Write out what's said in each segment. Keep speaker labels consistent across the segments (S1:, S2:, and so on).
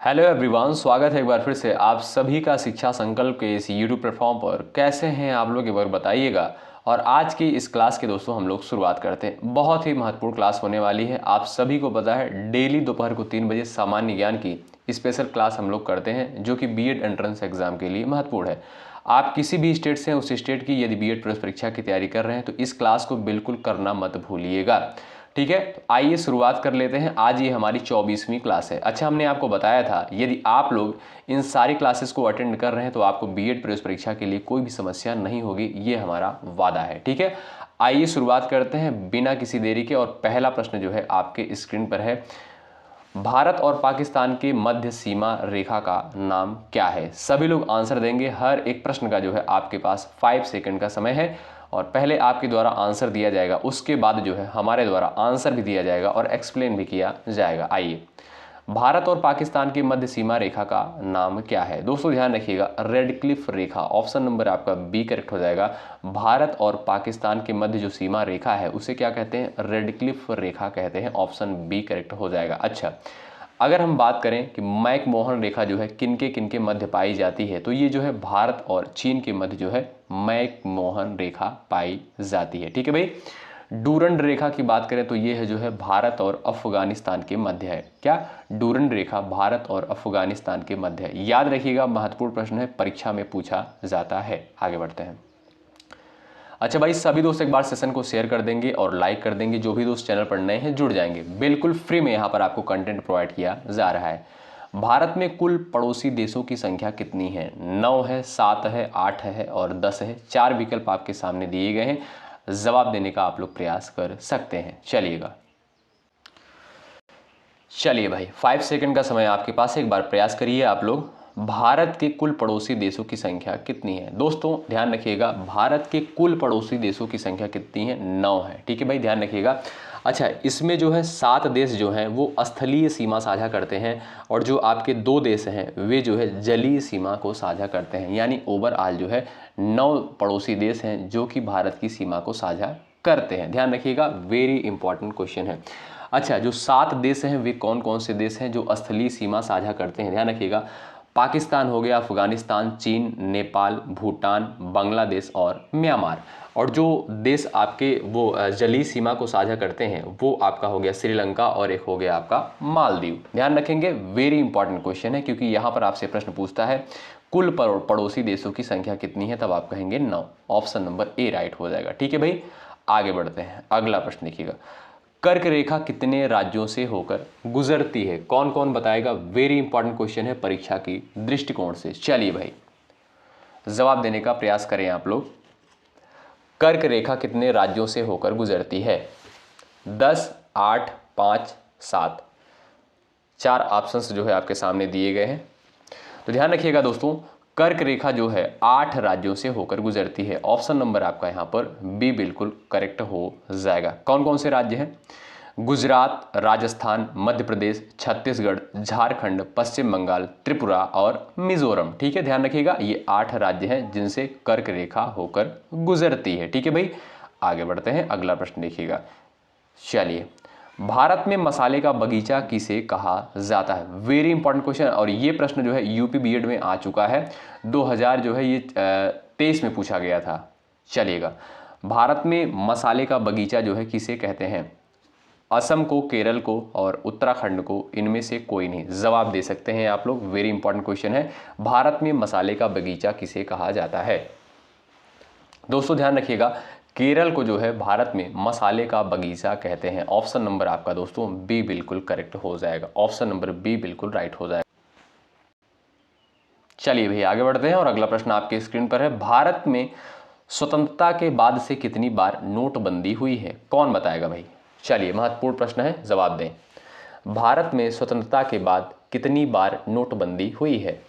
S1: Hello everyone, स्वागत है एक बार फिर से आप सभी का शिक्षा संकल्प के इस यूट्यूब प्लेटफॉर्म पर। कैसे हैं आप लोग एक बार बताइएगा। और आज की इस क्लास के दोस्तों हम लोग शुरुआत करते हैं। बहुत ही महत्वपूर्ण क्लास होने वाली है। आप सभी को पता है डेली दोपहर को 3 बजे सामान्य ज्ञान की स्पेशल क्लास हम लोग करते हैं, जो कि बीएड एंट्रेंस एग्जाम के लिए महत्वपूर्ण है। आप किसी भी स्टेट से उस स्टेट की यदि बीएड प्रवेश परीक्षा की तैयारी कर रहे हैं तो इस क्लास को बिल्कुल करना मत भूलिएगा। ठीक है, तो आइए शुरुआत कर लेते हैं। आज ये हमारी 24वीं क्लास है। अच्छा, हमने आपको बताया था यदि आप लोग इन सारी क्लासेस को अटेंड कर रहे हैं तो आपको बीएड प्रवेश परीक्षा के लिए कोई भी समस्या नहीं होगी, ये हमारा वादा है। ठीक है, आइए शुरुआत करते हैं बिना किसी देरी के। और पहला प्रश्न जो है आपके स्क्रीन पर है, भारत और पाकिस्तान के मध्य सीमा रेखा का नाम क्या है। सभी लोग आंसर देंगे। हर एक प्रश्न का जो है आपके पास 5 सेकंड का समय है और पहले आपके द्वारा आंसर दिया जाएगा, उसके बाद जो है हमारे द्वारा आंसर भी दिया जाएगा और एक्सप्लेन भी किया जाएगा। आइए, भारत और पाकिस्तान की मध्य सीमा रेखा का नाम क्या है। दोस्तों ध्यान रखिएगा, रेड क्लिफ रेखा। ऑप्शन नंबर आपका बी करेक्ट हो जाएगा। भारत और पाकिस्तान के मध्य जो सीमा रेखा है उसे क्या कहते हैं, रेड क्लिफ रेखा कहते हैं। ऑप्शन बी करेक्ट हो जाएगा। अच्छा, अगर हम बात करें कि मैकमोहन रेखा जो है किनके किनके मध्य पाई जाती है, तो ये जो है भारत और चीन के मध्य जो है मैकमोहन रेखा पाई जाती है। ठीक है भाई। डूरंड रेखा की बात करें तो ये है जो है भारत और अफगानिस्तान के मध्य है। क्या, डूरंड रेखा भारत और अफगानिस्तान के मध्य है। याद रखिएगा, महत्वपूर्ण प्रश्न है, परीक्षा में पूछा जाता है। आगे बढ़ते हैं। अच्छा भाई, सभी दोस्त एक बार सेशन को शेयर कर देंगे और लाइक कर देंगे। जो भी दोस्त चैनल पर नए हैं जुड़ जाएंगे। बिल्कुल फ्री में यहाँ पर आपको कंटेंट प्रोवाइड किया जा रहा है। भारत में कुल पड़ोसी देशों की संख्या कितनी है। 9 है, 7 है, 8 है और 10 है। 4 विकल्प आपके सामने दिए गए हैं। जवाब देने का आप लोग प्रयास कर सकते हैं। चलिए भाई, 5 सेकंड का समय आपके पास है। एक बार प्रयास करिए आप लोग। भारत के कुल पड़ोसी देशों की संख्या कितनी है। दोस्तों ध्यान रखिएगा, भारत के कुल पड़ोसी देशों की संख्या कितनी है, 9 है। ठीक है भाई, ध्यान रखिएगा। अच्छा, इसमें जो है 7 देश जो हैं वो स्थलीय सीमा साझा करते हैं और जो आपके 2 देश हैं वे जो है जलीय सीमा को साझा करते हैं। यानी ओवरऑल जो है 9 पड़ोसी देश हैं जो कि भारत की सीमा को साझा करते हैं। ध्यान रखिएगा, वेरी इंपॉर्टेंट क्वेश्चन है। अच्छा, जो 7 देश हैं वे कौन कौन से देश हैं जो स्थलीय सीमा साझा करते हैं। ध्यान रखिएगा, पाकिस्तान हो गया, अफगानिस्तान, चीन, नेपाल, भूटान, बांग्लादेश और म्यांमार। और जो देश आपके वो जलीय सीमा को साझा करते हैं वो आपका हो गया श्रीलंका और एक हो गया आपका मालदीव। ध्यान रखेंगे, वेरी इंपॉर्टेंट क्वेश्चन है क्योंकि यहाँ पर आपसे प्रश्न पूछता है कुल पड़ोसी देशों की संख्या कितनी है, तब आप कहेंगे 9। ऑप्शन नंबर ए राइट हो जाएगा। ठीक है भाई, आगे बढ़ते हैं। अगला प्रश्न देखिएगा, कर्क रेखा कितने राज्यों से होकर गुजरती है। कौन कौन बताएगा। वेरी इंपॉर्टेंट क्वेश्चन है परीक्षा की दृष्टिकोण से। चलिए भाई, जवाब देने का प्रयास करें आप लोग। कर्क रेखा कितने राज्यों से होकर गुजरती है। 10, 8, 5, 7। 4 ऑप्शंस जो है आपके सामने दिए गए हैं। तो ध्यान रखिएगा दोस्तों, कर्क रेखा जो है 8 राज्यों से होकर गुजरती है। ऑप्शन नंबर आपका यहाँ पर बी बिल्कुल करेक्ट हो जाएगा। कौन कौन से राज्य हैं। गुजरात, राजस्थान, मध्य प्रदेश, छत्तीसगढ़, झारखंड, पश्चिम बंगाल, त्रिपुरा और मिजोरम। ठीक है, ध्यान रखिएगा, ये 8 राज्य हैं जिनसे कर्क रेखा होकर गुजरती है। ठीक है भाई, आगे बढ़ते हैं। अगला प्रश्न देखिएगा। चलिए, भारत में मसाले का बगीचा किसे कहा जाता है। Very important question. और ये प्रश्न जो है यूपी बीएड में आ चुका है। 2000 जो है ये 23 में पूछा गया था। चलिएगा, भारत में मसाले का बगीचा जो है किसे कहते हैं। असम को, केरल को और उत्तराखंड को, इनमें से कोई नहीं। जवाब दे सकते हैं आप लोग। वेरी इंपॉर्टेंट क्वेश्चन है, भारत में मसाले का बगीचा किसे कहा जाता है। दोस्तों ध्यान रखिएगा, केरल को जो है भारत में मसाले का बगीचा कहते हैं। ऑप्शन नंबर आपका दोस्तों बी बिल्कुल करेक्ट हो जाएगा। ऑप्शन नंबर बी बिल्कुल राइट हो जाएगा। चलिए भैया आगे बढ़ते हैं और अगला प्रश्न आपके स्क्रीन पर है, भारत में स्वतंत्रता के बाद से कितनी बार नोटबंदी हुई है। कौन बताएगा भाई। चलिए, महत्वपूर्ण प्रश्न है, जवाब दें। भारत में स्वतंत्रता के बाद कितनी बार नोटबंदी हुई है।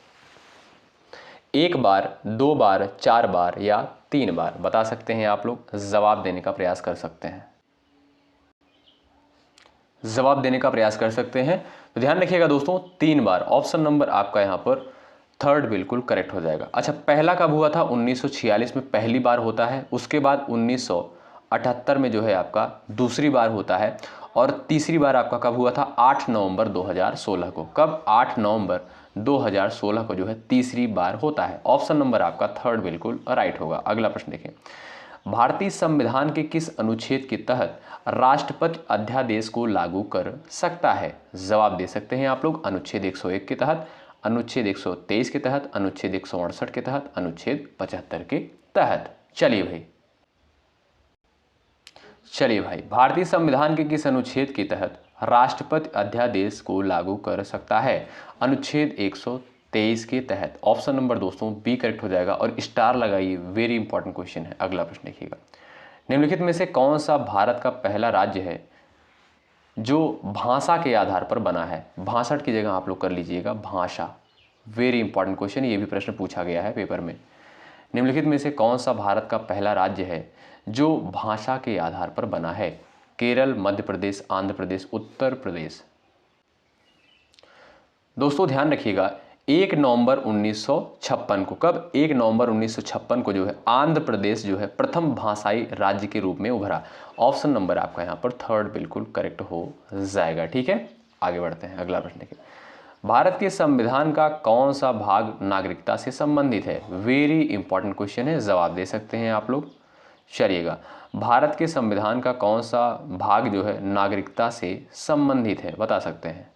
S1: 1 बार, 2 बार, 4 बार या 3 बार। बता सकते हैं आप लोग, जवाब देने का प्रयास कर सकते हैं। जवाब देने का प्रयास कर सकते हैं। तो ध्यान रखिएगा दोस्तों, 3 बार। ऑप्शन नंबर आपका यहाँ पर थर्ड बिल्कुल करेक्ट हो जाएगा। अच्छा, पहला कब हुआ था। 1946 में पहली बार होता है। उसके बाद 1978 में जो है आपका दूसरी बार होता है और तीसरी बार आपका कब हुआ था? 8 नवंबर 2016 को। कब? 8 नवंबर 2016 को जो है तीसरी बार होता है। ऑप्शन नंबर आपका थर्ड बिल्कुल राइट होगा। अगला प्रश्न देखें, भारतीय संविधान के किस अनुच्छेद के तहत राष्ट्रपति अध्यादेश को लागू कर सकता है? जवाब दे सकते हैं आप लोग। अनुच्छेद 101 के तहत, अनुच्छेद 123 के तहत, अनुच्छेद 168 के तहत, अनुच्छेद 75 के तहत। चलिए भाई, भारतीय संविधान के किस अनुच्छेद के तहत राष्ट्रपति अध्यादेश को लागू कर सकता है? अनुच्छेद 123 के तहत। ऑप्शन नंबर दोस्तों बी करेक्ट हो जाएगा और स्टार लगाइए, वेरी इंपॉर्टेंट क्वेश्चन है। अगला प्रश्न देखिएगा, निम्नलिखित में से कौन सा भारत का पहला राज्य है जो भाषा के आधार पर बना है? भाषण की जगह आप लोग कर लीजिएगा भाषा, वेरी इंपॉर्टेंट क्वेश्चन, ये भी प्रश्न पूछा गया है पेपर में। निम्नलिखित में से कौन सा भारत का पहला राज्य है जो भाषा के आधार पर बना है? केरल, मध्य प्रदेश, आंध्र प्रदेश, उत्तर प्रदेश। दोस्तों ध्यान रखिएगा, 1 नवंबर 1956 को, कब? 1 नवंबर 1956 को जो है आंध्र प्रदेश जो है प्रथम भाषाई राज्य के रूप में उभरा। ऑप्शन नंबर आपका यहाँ पर थर्ड बिल्कुल करेक्ट हो जाएगा। ठीक है, आगे बढ़ते हैं। अगला प्रश्न देखिए, भारत के संविधान का कौन सा भाग नागरिकता से संबंधित है? वेरी इंपॉर्टेंट क्वेश्चन है, जवाब दे सकते हैं आप लोग। चलिएगा, भारत के संविधान का कौन सा भाग जो है नागरिकता से संबंधित है, बता सकते हैं?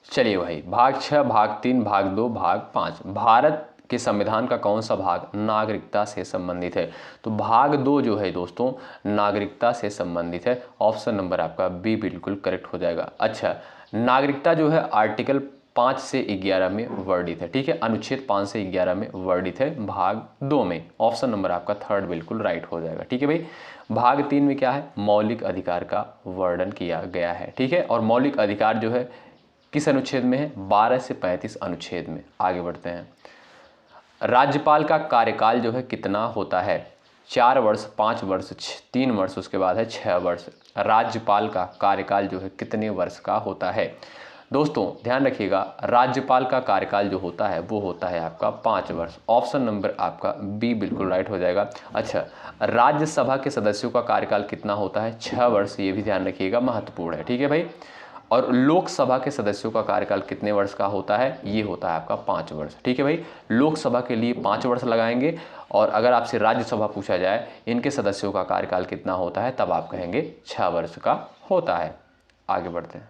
S1: चलिए भाई, भाग 6, भाग 3, भाग 2, भाग 5। भारत के संविधान का कौन सा भाग नागरिकता से संबंधित है? तो भाग 2 जो है दोस्तों नागरिकता से संबंधित है। ऑप्शन नंबर आपका बी बिल्कुल करेक्ट हो जाएगा। अच्छा, नागरिकता जो है आर्टिकल 5 से 11 में वर्णित है। ठीक है, अनुच्छेद 5 से 11 में वर्णित है भाग 2 में। ऑप्शन नंबर आपका थर्ड बिल्कुल राइट हो जाएगा। ठीक है भाई, भाग 3 में क्या है? मौलिक अधिकार का वर्णन किया गया है। ठीक है, और मौलिक अधिकार जो है किस अनुच्छेद में है? 12 से 35 अनुच्छेद में। आगे बढ़ते हैं, राज्यपाल का कार्यकाल जो है कितना होता है? 4 वर्ष, 5 वर्ष, 3 वर्ष, उसके बाद है 6 वर्ष। राज्यपाल का कार्यकाल जो है कितने वर्ष का होता है? दोस्तों ध्यान रखिएगा, राज्यपाल का कार्यकाल जो होता है वो होता है आपका 5 वर्ष। ऑप्शन नंबर आपका बी बिल्कुल राइट हो जाएगा। अच्छा, राज्यसभा के सदस्यों का कार्यकाल कितना होता है? 6 वर्ष, ये भी ध्यान रखिएगा, महत्वपूर्ण है। ठीक है भाई, और लोकसभा के सदस्यों का कार्यकाल कितने वर्ष का होता है? ये होता है आपका 5 वर्ष। ठीक है भाई, लोकसभा के लिए 5 वर्ष लगाएंगे, और अगर आपसे राज्यसभा पूछा जाए इनके सदस्यों का कार्यकाल कितना होता है, तब आप कहेंगे 6 वर्ष का होता है। आगे बढ़ते हैं,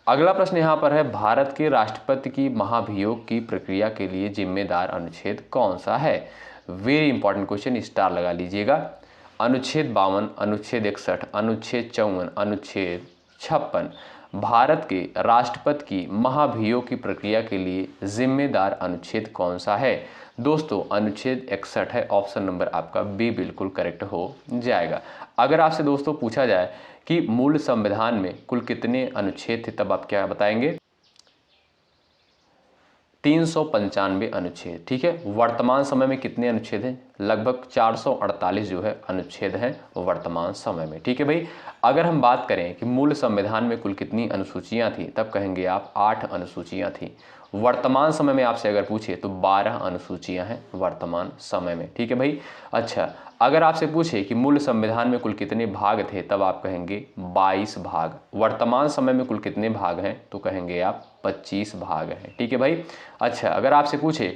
S1: अगला प्रश्न यहाँ पर है, भारत के राष्ट्रपति की महाभियोग की प्रक्रिया के लिए जिम्मेदार अनुच्छेद कौन सा है? वेरी इंपॉर्टेंट क्वेश्चन, स्टार लगा लीजिएगा। अनुच्छेद 52, अनुच्छेद 61, अनुच्छेद 54, अनुच्छेद 56। भारत के राष्ट्रपति की महाभियोग की प्रक्रिया के लिए जिम्मेदार अनुच्छेद कौन सा है? दोस्तों अनुच्छेद 61 है। ऑप्शन नंबर आपका बी बिल्कुल करेक्ट हो जाएगा। अगर आपसे दोस्तों पूछा जाए कि मूल संविधान में कुल कितने अनुच्छेद थे, तब आप क्या बताएंगे? 395 अनुच्छेद। ठीक है, वर्तमान समय में कितने अनुच्छेद हैं? लगभग 448 जो है अनुच्छेद हैं वर्तमान समय में। ठीक है भाई, अगर हम बात करें कि मूल संविधान में कुल कितनी अनुसूचियां थी, तब कहेंगे आप 8 अनुसूचियां थी। वर्तमान समय में आपसे अगर पूछे तो 12 अनुसूचियां हैं वर्तमान समय में। ठीक है भाई, अच्छा, अगर आपसे पूछे कि मूल संविधान में कुल कितने भाग थे, तब आप कहेंगे 22 भाग। वर्तमान समय में कुल कितने भाग हैं, तो कहेंगे आप 25 भाग हैं। ठीक है भाई, अच्छा, अगर आपसे पूछे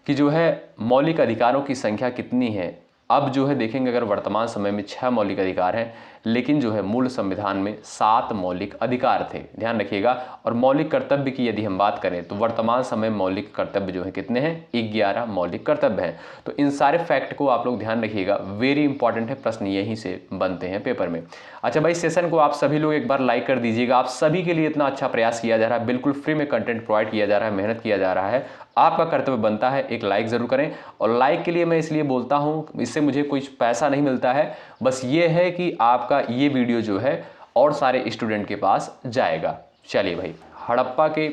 S1: कि जो है मौलिक अधिकारों की संख्या कितनी है, अब जो है देखेंगे अगर वर्तमान समय में 6 मौलिक अधिकार हैं, लेकिन जो है मूल संविधान में 7 मौलिक अधिकार थे। ध्यान रखिएगा, और मौलिक कर्तव्य की यदि हम बात करें तो वर्तमान समय मौलिक कर्तव्य जो है कितने हैं? 11 मौलिक कर्तव्य हैं। तो इन सारे फैक्ट को आप लोग ध्यान रखिएगा, वेरी इंपॉर्टेंट है, प्रश्न यहीं से बनते हैं पेपर में। अच्छा भाई, सेशन को आप सभी लोग एक बार लाइक कर दीजिएगा। आप सभी के लिए इतना अच्छा प्रयास किया जा रहा है, बिल्कुल फ्री में कंटेंट प्रोवाइड किया जा रहा है, मेहनत किया जा रहा है, आपका कर्तव्य बनता है एक लाइक ज़रूर करें। और लाइक के लिए मैं इसलिए बोलता हूं, इससे मुझे कोई पैसा नहीं मिलता है, बस ये है कि आपका ये वीडियो जो है और सारे स्टूडेंट के पास जाएगा। चलिए भाई, हड़प्पा के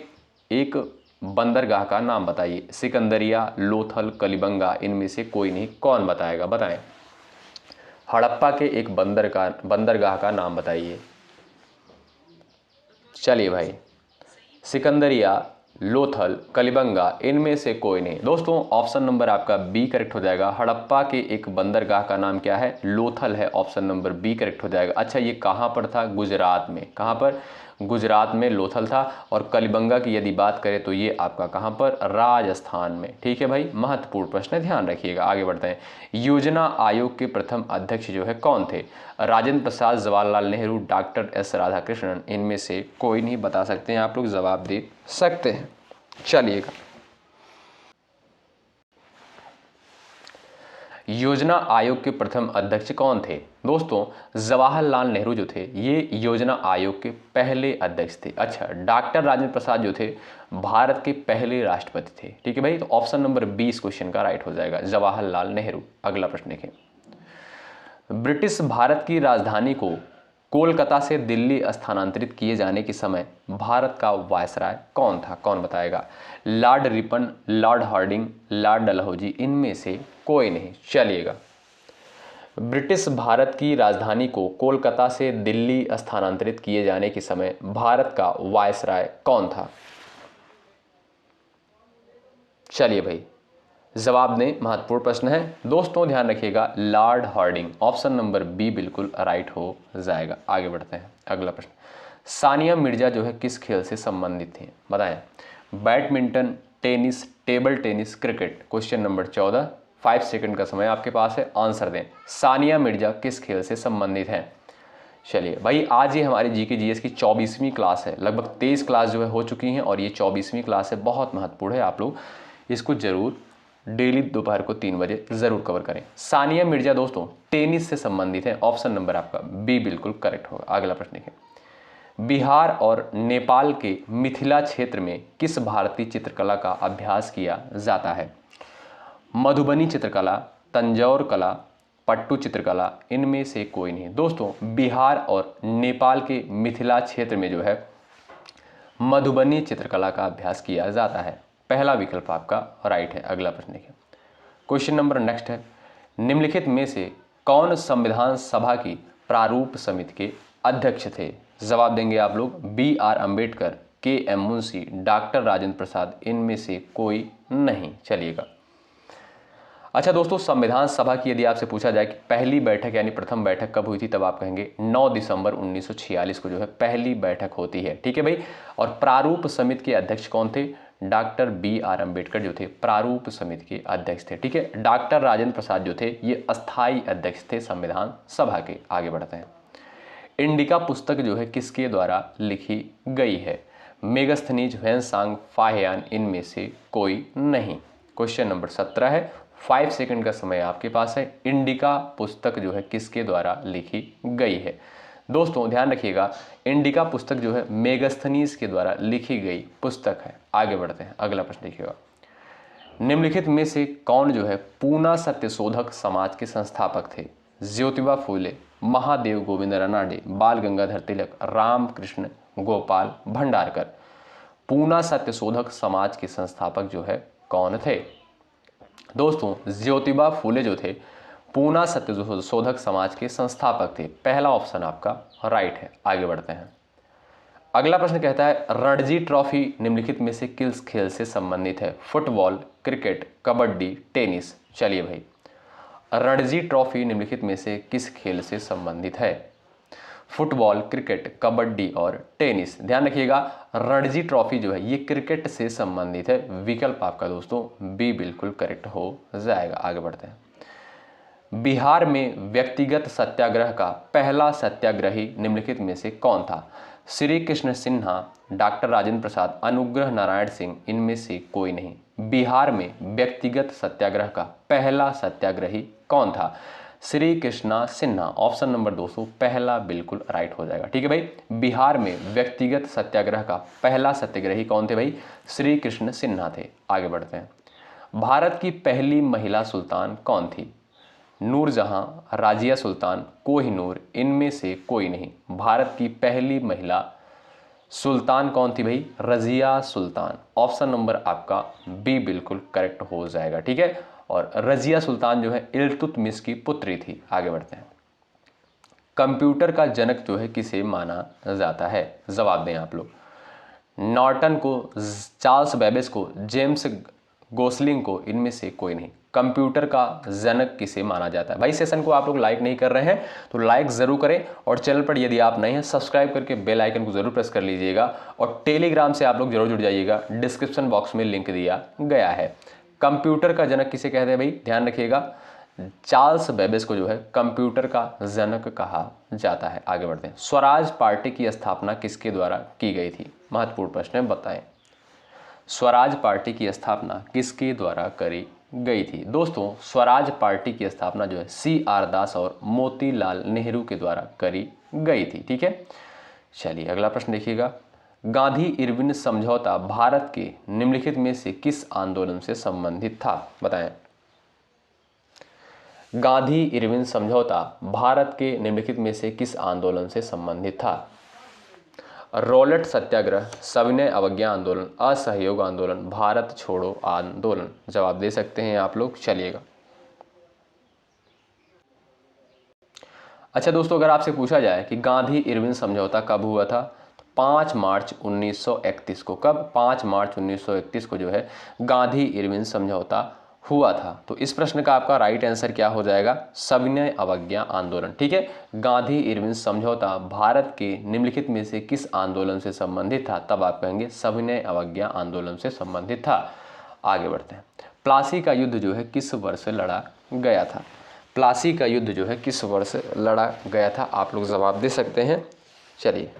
S1: एक बंदरगाह का नाम बताइए। सिकंदरिया, लोथल, कलिबंगा, इनमें से कोई नहीं, कौन बताएगा? बताएं, हड़प्पा के एक बंदरगाह का नाम बताइए। चलिए भाई, सिकंदरिया, लोथल, कलिबंगा, इनमें से कोई नहीं। दोस्तों ऑप्शन नंबर आपका बी करेक्ट हो जाएगा। हड़प्पा के एक बंदरगाह का नाम क्या है? लोथल है। ऑप्शन नंबर बी करेक्ट हो जाएगा। अच्छा ये कहाँ पर था? गुजरात में। कहाँ पर? गुजरात में लोथल था। और कलिबंगा की यदि बात करें तो ये आपका कहाँ पर? राजस्थान में। ठीक है भाई, महत्वपूर्ण प्रश्न है, ध्यान रखिएगा। आगे बढ़ते हैं। योजना आयोग के प्रथम अध्यक्ष जो है कौन थे? राजेंद्र प्रसाद, जवाहरलाल नेहरू, डॉक्टर एस राधाकृष्णन, इनमें से कोई नहीं। बता सकते हैं आप लोग, जवाब दे सकते हैं। चलिएगा, योजना आयोग के प्रथम अध्यक्ष कौन थे? दोस्तों जवाहरलाल नेहरू जो थे ये योजना आयोग के पहले अध्यक्ष थे। अच्छा, डॉक्टर राजेंद्र प्रसाद जो थे भारत के पहले राष्ट्रपति थे। ठीक है भाई, तो ऑप्शन नंबर 20 क्वेश्चन का राइट हो जाएगा, जवाहरलाल नेहरू। अगला प्रश्न देखें। ब्रिटिश भारत की राजधानी को कोलकाता से दिल्ली स्थानांतरित किए जाने के समय भारत का वायसराय कौन था? कौन बताएगा? Lord Ripon, Lord Hardinge, Lord Dalhousie, इनमें से कोई नहीं। चलिएगा, ब्रिटिश भारत की राजधानी को कोलकाता से दिल्ली स्थानांतरित किए जाने के समय भारत का वायसराय कौन था? चलिए भाई, जवाब दें, महत्वपूर्ण प्रश्न है। दोस्तों ध्यान रखिएगा, Lord Hardinge. Option number B बिल्कुल राइट हो जाएगा। आगे बढ़ते हैं, अगला प्रश्न। सानिया मिर्जा जो है किस खेल से संबंधित थी? बताएं। Badminton, tennis, table tennis, cricket. Question number 14, 5 second का समय आपके पास है, आंसर दें। सानिया मिर्जा किस खेल से संबंधित हैं? चलिए भाई, आज ये हमारी जीके जीएस की 24वीं क्लास है। लगभग 23 क्लास जो है हो चुकी हैं और ये 24वीं क्लास है, बहुत महत्वपूर्ण है। आप लोग इसको जरूर डेली दोपहर को 3 बजे जरूर कवर करें। सानिया मिर्जा दोस्तों टेनिस से संबंधित है। ऑप्शन नंबर आपका बी बिल्कुल करेक्ट होगा। अगला प्रश्न देखें। बिहार और नेपाल के मिथिला क्षेत्र में किस भारतीय चित्रकला का अभ्यास किया जाता है? मधुबनी चित्रकला, तंजौर कला, पट्टू चित्रकला, इनमें से कोई नहीं। दोस्तों बिहार और नेपाल के मिथिला क्षेत्र में जो है मधुबनी चित्रकला का अभ्यास किया जाता है। पहला विकल्प आपका राइट है। अगला प्रश्न देखिए। क्वेश्चन नंबर नेक्स्ट है। निम्नलिखित में से कौन संविधान सभा की प्रारूप समिति के अध्यक्ष थे? जवाब देंगे आप लोग। बी आर अम्बेडकर, के एम मुंशी, डॉक्टर राजेंद्र प्रसाद, इनमें से कोई नहीं। चलिएगा, अच्छा दोस्तों, संविधान सभा की यदि आपसे पूछा जाए कि पहली बैठक यानी प्रथम बैठक कब हुई थी, तब आप कहेंगे 9 दिसंबर 1946 को जो है पहली बैठक होती है। ठीक है भाई, और प्रारूप समिति के अध्यक्ष कौन थे? डॉक्टर बी आर अम्बेडकर जो थे प्रारूप समिति के अध्यक्ष थे। ठीक है, डॉक्टर राजेंद्र प्रसाद जो थे ये अस्थायी अध्यक्ष थे संविधान सभा के। आगे बढ़ते हैं। इंडिका पुस्तक जो है किसके द्वारा लिखी गई है? मेगस्थनीज, ह्वेनसांग, फाहियान, इनमें से कोई नहीं। क्वेश्चन नंबर 17 है, 5 सेकंड का समय आपके पास है। इंडिका पुस्तक जो है किसके द्वारा लिखी गई है? दोस्तों ध्यान रखिएगा, इंडिका पुस्तक जो है मेगस्थनीज के द्वारा लिखी गई पुस्तक है। आगे बढ़ते हैं, अगला प्रश्न देखिएगा। निम्नलिखित में से कौन जो है पूना सत्यशोधक समाज के संस्थापक थे? ज्योतिबा फूले, महादेव गोविंद रानडे, बाल गंगाधर तिलक, रामकृष्ण गोपाल भंडारकर। पूना सत्यशोधक समाज के संस्थापक जो है कौन थे? दोस्तों ज्योतिबा फूले जो थे पूना सत्यशोधक समाज के संस्थापक थे। पहला ऑप्शन आपका राइट है। आगे बढ़ते हैं, अगला प्रश्न कहता है रणजी ट्रॉफी निम्नलिखित में से किस खेल से संबंधित है? Football, cricket, kabaddi, tennis. चलिए भाई, रणजी ट्रॉफी निम्नलिखित में से किस खेल से संबंधित है? फुटबॉल, क्रिकेट, कबड्डी और टेनिस। ध्यान रखिएगा, रणजी ट्रॉफी जो है ये क्रिकेट से संबंधित है। विकल्प आपका दोस्तों बी बिल्कुल करेक्ट हो जाएगा। आगे बढ़ते हैं। बिहार में व्यक्तिगत सत्याग्रह का पहला सत्याग्रही निम्नलिखित में से कौन था? श्री कृष्ण सिन्हा, डॉक्टर राजेंद्र प्रसाद, अनुग्रह नारायण सिंह, इनमें से कोई नहीं। बिहार में व्यक्तिगत सत्याग्रह का पहला सत्याग्रही कौन था? श्री कृष्णा सिन्हा। ऑप्शन नंबर 200 पहला बिल्कुल राइट हो जाएगा। ठीक है भाई, बिहार में व्यक्तिगत सत्याग्रह का पहला सत्याग्रही कौन थे भाई? श्री कृष्ण सिन्हा थे। आगे बढ़ते हैं। भारत की पहली महिला सुल्तान कौन थी? नूरजहां, राजिया सुल्तान, कोहिनूर, इनमें से कोई नहीं। भारत की पहली महिला सुल्तान कौन थी भाई? रजिया सुल्तान। ऑप्शन नंबर आपका बी बिल्कुल करेक्ट हो जाएगा। ठीक है, और रजिया सुल्तान जो है इल्तुतमिश की पुत्री थी। आगे बढ़ते हैं। कंप्यूटर का जनक जो है किसे माना जाता है? जवाब दें आप लोग। नॉर्टन को, चार्ल्स बेबेज को, जेम्स गोसलिंग को, इनमें से कोई नहीं। कंप्यूटर का जनक किसे माना जाता है? भाई सेशन को आप लोग लाइक नहीं कर रहे हैं तो लाइक जरूर करें, और चैनल पर यदि आप नए हैं सब्सक्राइब करके बेल आइकन को जरूर प्रेस कर लीजिएगा, और टेलीग्राम से आप लोग जरूर जुड़ जाइएगा, डिस्क्रिप्शन बॉक्स में लिंक दिया गया है। कंप्यूटर का जनक किसे कहते हैं भाई? ध्यान रखिएगा, चार्ल्स बेबेज को जो है कंप्यूटर का जनक कहा जाता है। आगे बढ़ते हैं। स्वराज पार्टी की स्थापना किसके द्वारा की गई थी? महत्वपूर्ण प्रश्न है, बताएं। स्वराज पार्टी की स्थापना किसके द्वारा करी गई थी? दोस्तों स्वराज पार्टी की स्थापना जो है CR दास और मोतीलाल नेहरू के द्वारा करी गई थी। ठीक है, चलिए अगला प्रश्न देखिएगा। गांधी इरविन समझौता भारत के निम्नलिखित में से किस आंदोलन से संबंधित था? बताएं। गांधी इरविन समझौता भारत के निम्नलिखित में से किस आंदोलन से संबंधित था? रॉलेट सत्याग्रह, सविनय अवज्ञा आंदोलन, असहयोग आंदोलन, भारत छोड़ो आंदोलन। जवाब दे सकते हैं आप लोग, चलिएगा। अच्छा दोस्तों, अगर आपसे पूछा जाए कि गांधी इरविन समझौता कब हुआ था, 5 मार्च 1931 को। कब? 5 मार्च 1931 को जो है गांधी इरविन समझौता हुआ था। तो इस प्रश्न का आपका राइट आंसर क्या हो जाएगा? सविनय अवज्ञा आंदोलन। ठीक है, गांधी इरविन समझौता भारत के निम्नलिखित में से किस आंदोलन से संबंधित था? तब आप कहेंगे सविनय अवज्ञा आंदोलन से संबंधित था। आगे बढ़ते हैं। प्लासी का युद्ध जो है किस वर्ष लड़ा गया था? प्लासी का युद्ध जो है किस वर्ष लड़ा गया था? आप लोग जवाब दे सकते हैं, चलिए।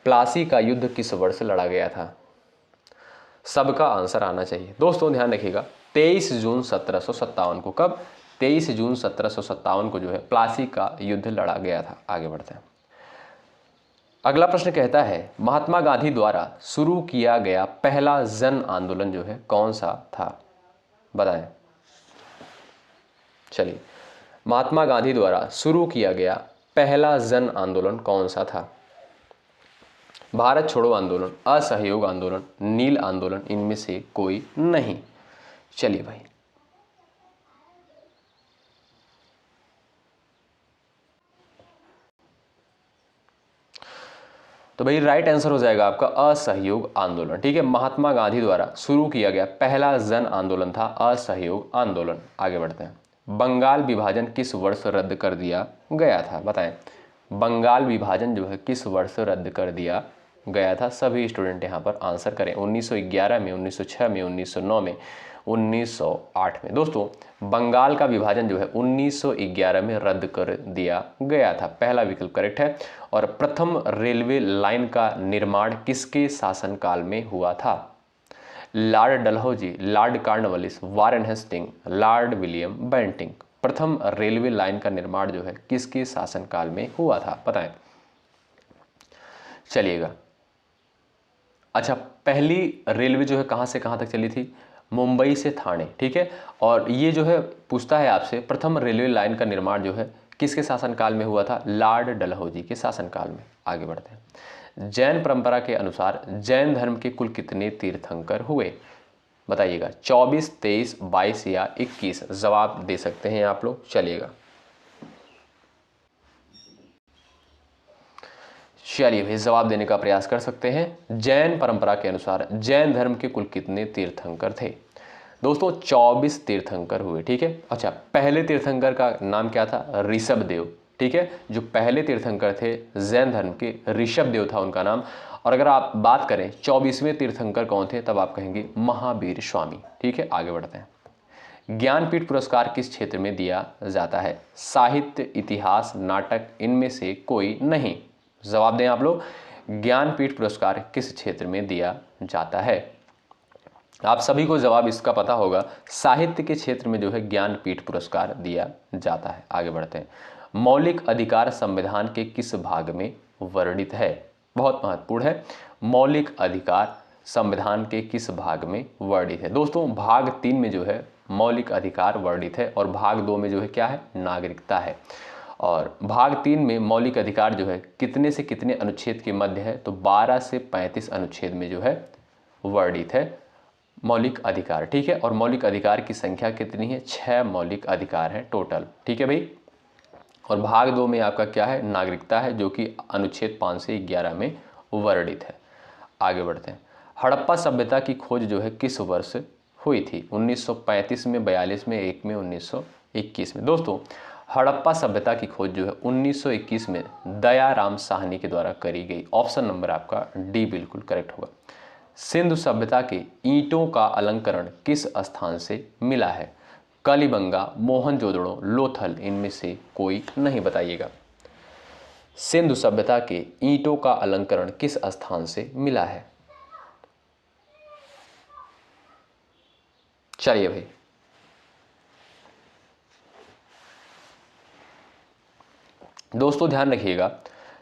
S1: प्लासी का युद्ध किस वर्ष लड़ा गया था? सबका आंसर आना चाहिए। दोस्तों ध्यान रखिएगा, 23 जून 1757 को। कब? 23 जून 1757 को जो है प्लासी का युद्ध लड़ा गया था। आगे बढ़ते हैं। अगला प्रश्न कहता है, महात्मा गांधी द्वारा शुरू किया गया पहला जन आंदोलन जो है कौन सा था? बताएं। चलिए, महात्मा गांधी द्वारा शुरू किया गया पहला जन आंदोलन कौन सा था? भारत छोड़ो आंदोलन, असहयोग आंदोलन, नील आंदोलन, इनमें से कोई नहीं। चलिए भाई, तो भाई राइट आंसर हो जाएगा आपका असहयोग आंदोलन। ठीक है, महात्मा गांधी द्वारा शुरू किया गया पहला जन आंदोलन था असहयोग आंदोलन। आगे बढ़ते हैं। बंगाल विभाजन किस वर्ष रद्द कर दिया गया था? बताएं। बंगाल विभाजन जो है किस वर्ष रद्द कर दिया गया था? सभी स्टूडेंट यहाँ पर आंसर करें। 1911 में, 1906 में, 1909 में, 1908 में। दोस्तों बंगाल का विभाजन जो है 1911 में रद्द कर दिया गया था। पहला विकल्प करेक्ट है। और प्रथम रेलवे लाइन का निर्माण किसके शासनकाल में हुआ था? Lord Dalhousie, Lord Cornwallis, Warren Hasting, Lord William Bentinck. प्रथम रेलवे लाइन का निर्माण जो है किसके शासनकाल में हुआ था? बताएं। चलिएगा, अच्छा पहली रेलवे जो है कहाँ से कहाँ तक चली थी? मुंबई से थाने। ठीक है, और ये जो है पूछता है आपसे प्रथम रेलवे लाइन का निर्माण जो है किसके शासनकाल में हुआ था? लॉर्ड डलहौजी के शासनकाल में। आगे बढ़ते हैं। जैन परंपरा के अनुसार जैन धर्म के कुल कितने तीर्थंकर हुए? बताइएगा। 24, 23, 22 या 21? जवाब दे सकते हैं आप लोग, चलिएगा। चलिए भाई जवाब देने का प्रयास कर सकते हैं। जैन परंपरा के अनुसार जैन धर्म के कुल कितने तीर्थंकर थे? दोस्तों 24 तीर्थंकर हुए। ठीक है, अच्छा पहले तीर्थंकर का नाम क्या था? ऋषभ देव। ठीक है, जो पहले तीर्थंकर थे जैन धर्म के, ऋषभ देव था उनका नाम। और अगर आप बात करें 24वें तीर्थंकर कौन थे, तब आप कहेंगे महावीर स्वामी। ठीक है, आगे बढ़ते हैं। ज्ञानपीठ पुरस्कार किस क्षेत्र में दिया जाता है? साहित्य, इतिहास, नाटक, इनमें से कोई नहीं। जवाब दें आप लोग। ज्ञानपीठ पुरस्कार किस क्षेत्र में दिया जाता है? आप सभी को जवाब इसका पता होगा, साहित्य के क्षेत्र में जो है ज्ञानपीठ पुरस्कार दिया जाता है। आगे बढ़ते हैं। मौलिक अधिकार संविधान के किस भाग में वर्णित है? बहुत महत्वपूर्ण है। मौलिक अधिकार संविधान के किस भाग में वर्णित है? दोस्तों भाग 3 में जो है मौलिक अधिकार वर्णित है, और भाग 2 में जो है क्या है? नागरिकता है। और भाग 3 में मौलिक अधिकार जो है कितने से कितने अनुच्छेद के मध्य है? तो 12 से 35 अनुच्छेद में जो है वर्णित है मौलिक अधिकार। ठीक है, और मौलिक अधिकार की संख्या कितनी है? 6 मौलिक अधिकार हैं टोटल। ठीक है भाई, और भाग 2 में आपका क्या है? नागरिकता है, जो कि अनुच्छेद 5 से 11 में वर्णित है। आगे बढ़ते हैं। हड़प्पा सभ्यता की खोज जो है किस वर्ष हुई थी? 1935 में, 42 में, 1 में, 1921 में। दोस्तों हड़प्पा सभ्यता की खोज जो है 1921 में दयाराम साहनी के द्वारा करी गई। ऑप्शन नंबर आपका डी बिल्कुल करेक्ट होगा। सिंधु सभ्यता के ईंटों का अलंकरण किस स्थान से मिला है? कलिबंगा, मोहनजोदड़ो, लोथल, इनमें से कोई नहीं, बताइएगा। सिंधु सभ्यता के ईंटों का अलंकरण किस स्थान से मिला है? चलिए भाई, दोस्तों ध्यान रखिएगा,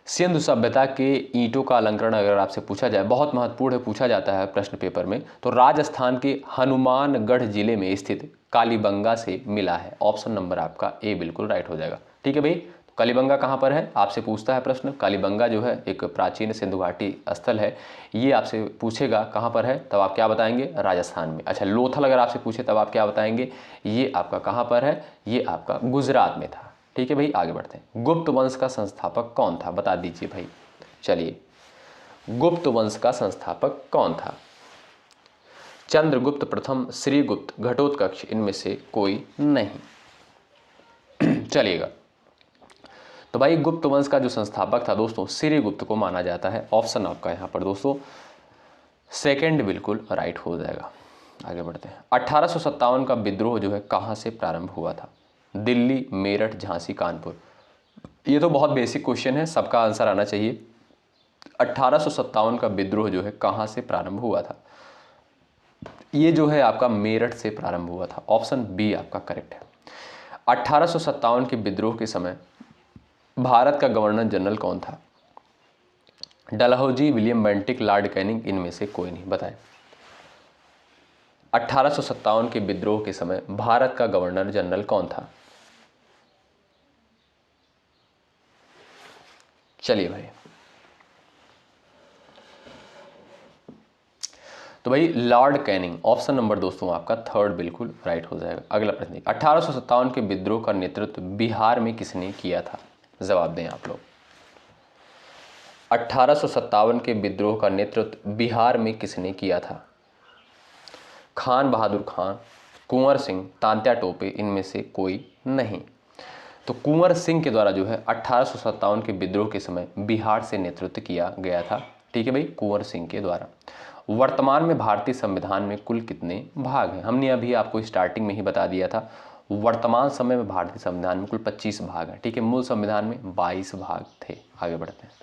S1: सिंधु सभ्यता के ईंटों का अलंकरण अगर आपसे पूछा जाए, बहुत महत्वपूर्ण है, पूछा जाता है प्रश्न पेपर में, तो राजस्थान के हनुमानगढ़ जिले में स्थित कालीबंगा से मिला है। ऑप्शन नंबर आपका ए बिल्कुल राइट हो जाएगा। ठीक है भाई, तो कालीबंगा कहाँ पर है? आपसे पूछता है प्रश्न। कालीबंगा जो है एक प्राचीन सिंधु घाटी स्थल है, ये आपसे पूछेगा कहाँ पर है, तब आप क्या बताएंगे? राजस्थान में। अच्छा, लोथल अगर आपसे पूछे तब आप क्या बताएंगे? ये आपका कहाँ पर है? ये आपका गुजरात में था। ठीक है भाई, आगे बढ़ते हैं। गुप्त वंश का संस्थापक कौन था? बता दीजिए भाई। चलिए, गुप्त वंश का संस्थापक कौन था? चंद्रगुप्त प्रथम, श्रीगुप्त, घटोत्कच, इनमें से कोई नहीं। चलिएगा, तो भाई गुप्त वंश का जो संस्थापक था दोस्तों, श्रीगुप्त को माना जाता है। ऑप्शन आपका यहाँ पर दोस्तों सेकंड बिल्कुल राइट हो जाएगा। आगे बढ़ते हैं। 1857 का विद्रोह जो है कहाँ से प्रारंभ हुआ था? दिल्ली, मेरठ, झांसी, कानपुर। ये तो बहुत बेसिक क्वेश्चन है, सबका आंसर आना चाहिए। 1857 का विद्रोह जो है कहाँ से प्रारंभ हुआ था? ये जो है आपका मेरठ से प्रारंभ हुआ था। ऑप्शन बी आपका करेक्ट है। 1857 के विद्रोह के समय भारत का गवर्नर जनरल कौन था? Dalhousie, William Bentinck, Lord Canning, इनमें से कोई नहीं, बताएं। 1857 के विद्रोह के समय भारत का गवर्नर जनरल कौन था? चलिए भाई, तो भाई लॉर्ड कैनिंग, ऑप्शन नंबर दोस्तों आपका थर्ड बिल्कुल राइट हो जाएगा। अगला प्रश्न, 1857 के विद्रोह का नेतृत्व बिहार में किसने किया था? जवाब दें आप लोग। 1857 के विद्रोह का नेतृत्व बिहार में किसने किया था? खान बहादुर खान, कुंवर सिंह, तात्या टोपे, इनमें से कोई नहीं। तो कुंवर सिंह के द्वारा जो है 1857 के विद्रोह के समय बिहार से नेतृत्व किया गया था। ठीक है भाई, कुंवर सिंह के द्वारा। वर्तमान में भारतीय संविधान में कुल कितने भाग हैं? हमने अभी आपको स्टार्टिंग में ही बता दिया था, वर्तमान समय में भारतीय संविधान में कुल 25 भाग हैं। ठीक है, मूल संविधान में 22 भाग थे। आगे बढ़ते हैं।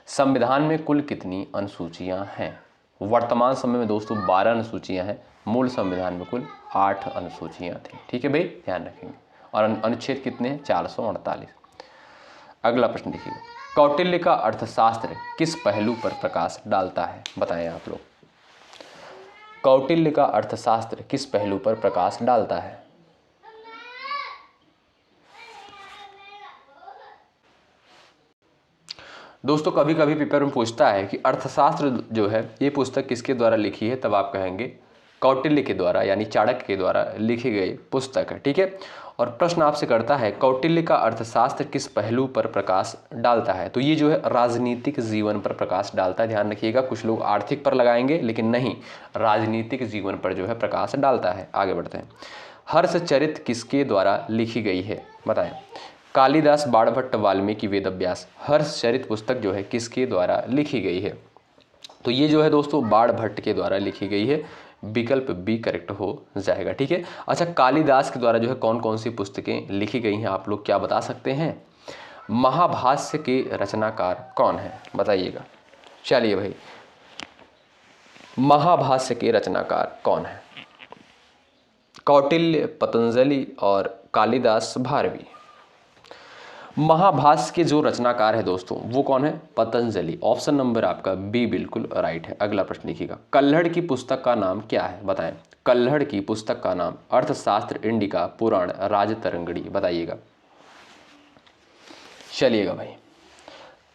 S1: संविधान में कुल कितनी अनुसूचियां हैं? वर्तमान समय में दोस्तों 12 अनुसूचियां हैं, मूल संविधान में कुल 8 अनुसूचियां थी। ठीक है भाई, ध्यान रखेंगे। और अनुच्छेद कितने हैं? 448। अगला प्रश्न देखिएगा, कौटिल्य का अर्थशास्त्र किस पहलू पर प्रकाश डालता है? बताएं आप लोग। कौटिल्य का अर्थशास्त्र किस पहलू पर प्रकाश डालता है? दोस्तों कभी कभी पेपर में पूछता है कि अर्थशास्त्र जो है ये पुस्तक किसके द्वारा लिखी है, तब आप कहेंगे कौटिल्य के द्वारा, यानी चाणक्य के द्वारा लिखी गई पुस्तक है। ठीक है, और प्रश्न आपसे करता है कौटिल्य का अर्थशास्त्र किस पहलू पर प्रकाश डालता है, तो ये जो है राजनीतिक जीवन पर प्रकाश डालता है। ध्यान रखिएगा, कुछ लोग आर्थिक पर लगाएंगे, लेकिन नहीं, राजनीतिक जीवन पर जो है प्रकाश डालता है। आगे बढ़ते हैं। हर्षचरित किसके द्वारा लिखी गई है? बताएं। कालिदास, बाणभट्ट, वाल्मीकि, वेदव्यास। हर्षचरित पुस्तक जो है किसके द्वारा लिखी गई है? तो ये जो है दोस्तों बाणभट्ट के द्वारा लिखी गई है। विकल्प बी करेक्ट हो जाएगा। ठीक है, अच्छा कालिदास के द्वारा जो है कौन कौन सी पुस्तकें लिखी गई हैं, आप लोग क्या बता सकते हैं? महाभाष्य के रचनाकार कौन है? बताइएगा। चलिए भाई, महाभाष्य के रचनाकार कौन है? कौटिल्य, पतंजलि और कालिदास भारवी। महाभाष्य के जो रचनाकार है दोस्तों वो कौन है? पतंजलि। ऑप्शन नंबर आपका बी बिल्कुल राइट है। अगला प्रश्न लिखिएगा, कल्हड़ की पुस्तक का नाम क्या है? बताएं। कल्हड़ की पुस्तक का नाम अर्थशास्त्र, इंडिका, पुराण, राजतरंगिणी। बताइएगा। चलिएगा भाई,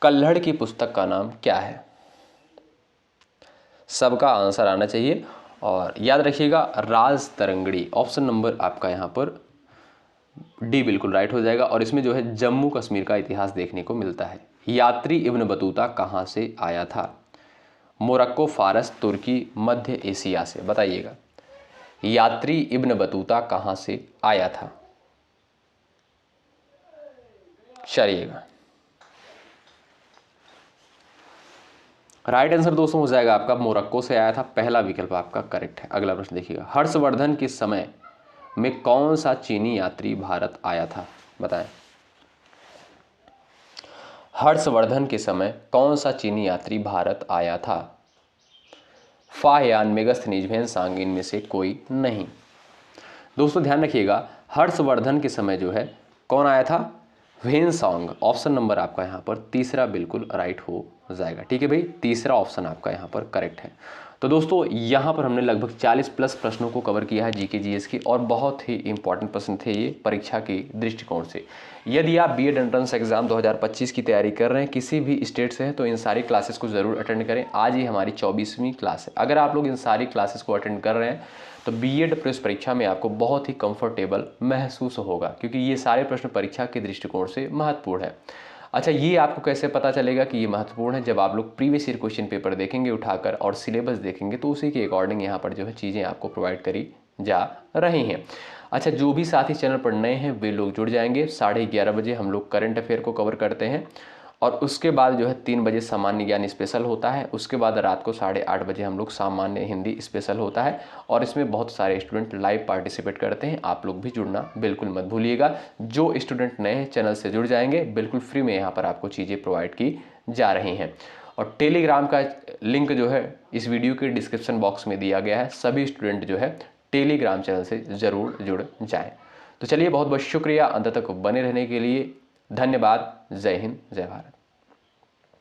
S1: कल्हड़ की पुस्तक का नाम क्या है? सबका आंसर आना चाहिए और याद रखिएगा राजतरंगिणी। ऑप्शन नंबर आपका यहाँ पर डी बिल्कुल राइट हो जाएगा। और इसमें जो है जम्मू कश्मीर का इतिहास देखने को मिलता है। यात्री इब्न बतूता कहाँ से आया था? मोरक्को, फारस, तुर्की, मध्य एशिया से, बताइएगा। यात्री इब्न बतूता कहाँ से आया था? चलिएगा, राइट आंसर दोस्तों हो जाएगा आपका मोरक्को से आया था, पहला विकल्प आपका करेक्ट है। अगला प्रश्न देखिएगा, हर्षवर्धन के समय में कौन सा चीनी यात्री भारत आया था? बताएं। हर्षवर्धन के समय कौन सा चीनी यात्री भारत आया था? फाहियान, मेगस्थनीज, भेन्सांग, इनमें से कोई नहीं। दोस्तों ध्यान रखिएगा, हर्षवर्धन के समय जो है कौन आया था? भेन्सांग। ऑप्शन नंबर आपका यहाँ पर तीसरा बिल्कुल राइट हो जाएगा। ठीक है भाई, तीसरा ऑप्शन आपका यहाँ पर करेक्ट है। तो दोस्तों यहाँ पर हमने लगभग 40 प्लस प्रश्नों को कवर किया है जीके जीएस की, और बहुत ही इंपॉर्टेंट प्रश्न थे ये परीक्षा के दृष्टिकोण से। यदि आप बीएड एंट्रेंस एग्जाम 2025 की तैयारी कर रहे हैं, किसी भी स्टेट से हैं, तो इन सारी क्लासेस को ज़रूर अटेंड करें। आज ही हमारी 24वीं क्लास है। अगर आप लोग इन सारी क्लासेस को अटेंड कर रहे हैं तो बीएड प्रवेश परीक्षा में आपको बहुत ही कंफर्टेबल महसूस होगा, क्योंकि ये सारे प्रश्न परीक्षा के दृष्टिकोण से महत्वपूर्ण है। अच्छा, ये आपको कैसे पता चलेगा कि ये महत्वपूर्ण है? जब आप लोग प्रीवियस ईयर क्वेश्चन पेपर देखेंगे उठाकर और सिलेबस देखेंगे, तो उसी के अकॉर्डिंग यहाँ पर जो है चीज़ें आपको प्रोवाइड करी जा रही हैं। अच्छा, जो भी साथी चैनल पर नए हैं वे लोग जुड़ जाएंगे। 11:30 बजे हम लोग करंट अफेयर को कवर करते हैं, और उसके बाद जो है 3 बजे सामान्य ज्ञान स्पेशल होता है। उसके बाद रात को 8:30 बजे हम लोग सामान्य हिंदी स्पेशल होता है, और इसमें बहुत सारे स्टूडेंट लाइव पार्टिसिपेट करते हैं। आप लोग भी जुड़ना बिल्कुल मत भूलिएगा। जो स्टूडेंट नए चैनल से जुड़ जाएंगे, बिल्कुल फ्री में यहाँ पर आपको चीज़ें प्रोवाइड की जा रही हैं। और टेलीग्राम का लिंक जो है इस वीडियो के डिस्क्रिप्शन बॉक्स में दिया गया है। सभी स्टूडेंट जो है टेलीग्राम चैनल से ज़रूर जुड़ जाएँ। तो चलिए, बहुत बहुत शुक्रिया अंत तक बने रहने के लिए। धन्यवाद। जय हिंद, जय भारत।